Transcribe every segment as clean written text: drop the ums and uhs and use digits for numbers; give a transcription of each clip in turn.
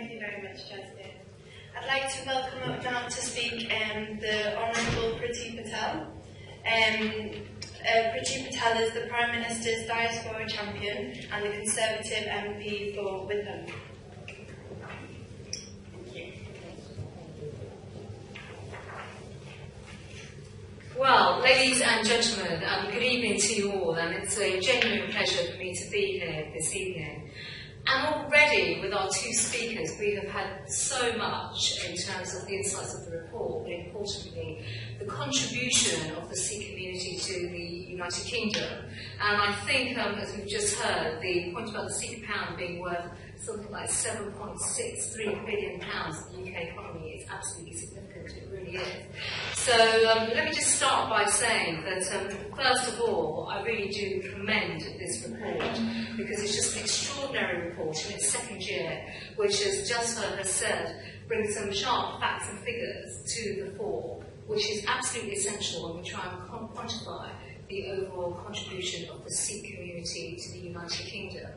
Thank you very much, Justin. I'd like to welcome up now to speak the Honourable Priti Patel. Priti Patel is the Prime Minister's Diaspora Champion and the Conservative MP for Witham. Well, ladies and gentlemen, good evening to you all, and it's a genuine pleasure for me to be here this evening. And already, with our two speakers, we have had so much in terms of the insights of the report, but importantly, the contribution of the Sikh community to the United Kingdom. And I think, as we've just heard, the point about the Sikh pound being worth something like £7.63 billion in the UK economy is absolutely significant. It really is. So let me just start by saying that, first of all, I really do commend this report because it's just an extraordinary report in its second year, which, as Jasper has said, brings some sharp facts and figures to the fore, which is absolutely essential when we try and quantify the overall contribution of the Sikh community to the United Kingdom.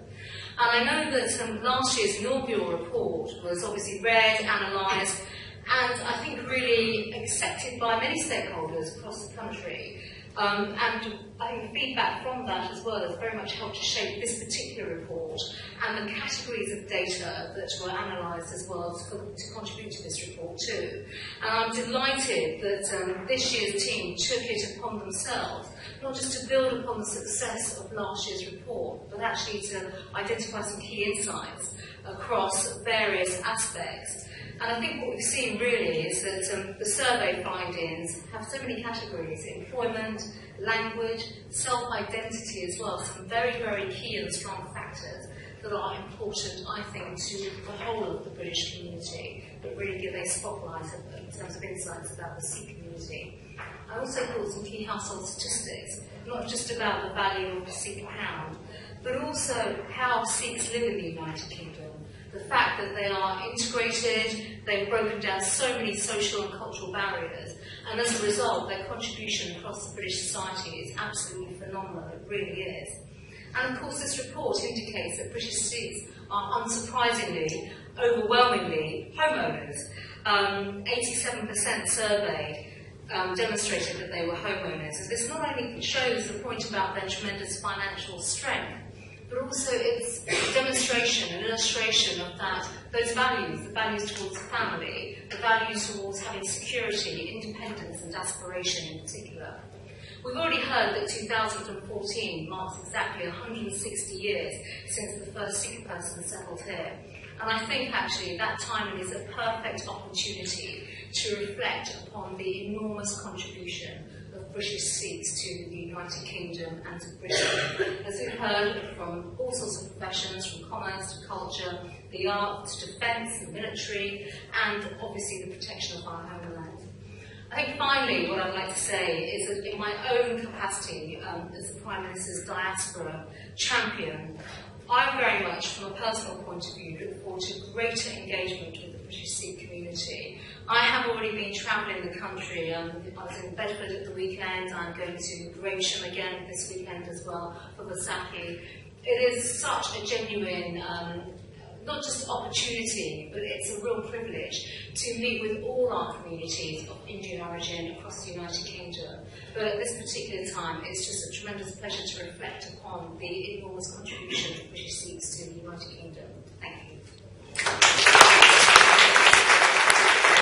And I know that last year's inaugural report was obviously read, analysed, and I think really accepted by many stakeholders across the country. And I think feedback from that as well has very much helped to shape this particular report and the categories of data that were analysed as well to contribute to this report too. And I'm delighted that this year's team took it upon themselves not just to build upon the success of last year's report, but actually to identify some key insights across various aspects. And I think what we've seen really is that the survey findings have so many categories: employment, language, self-identity as well, some very, very key and strong factors that are important, I think, to the whole of the British community, that really give a spotlight in terms of insights about the Sikh community. I also thought some key household statistics, not just about the value of the Sikh pound, but also how Sikhs live in the United Kingdom. The fact that they are integrated, they've broken down so many social and cultural barriers, and as a result, their contribution across the British society is absolutely phenomenal. It really is. And of course, this report indicates that British Sikhs are unsurprisingly, overwhelmingly homeowners. 87% surveyed demonstrated that they were homeowners. And this not only shows the point about their tremendous financial strength, but also it's a demonstration, an illustration of that, those values, the values towards family, the values towards having security, independence and aspiration in particular. We've already heard that 2014 marks exactly 160 years since the first Sikh person settled here. And I think actually that timing is a perfect opportunity to reflect upon the enormous contribution of British Sikhs to the United Kingdom and to Britain. As we've heard from all sorts of professions, from commerce to culture, the arts, defence, the military, and obviously the protection of our homeland. I think finally what I'd like to say is that in my own capacity as the Prime Minister's Diaspora Champion, I very much, from a personal point of view, look forward to greater engagement with the British Sikh community. I have already been travelling the country. I was in Bedford at the weekend. I'm going to Gravesham again this weekend as well for Vaisakhi. It is such a genuine, not just opportunity, but it's a real privilege to meet with all our communities of Indian origin across the United Kingdom. But at this particular time, it's just a tremendous pleasure to reflect upon the enormous contribution of British Sikhs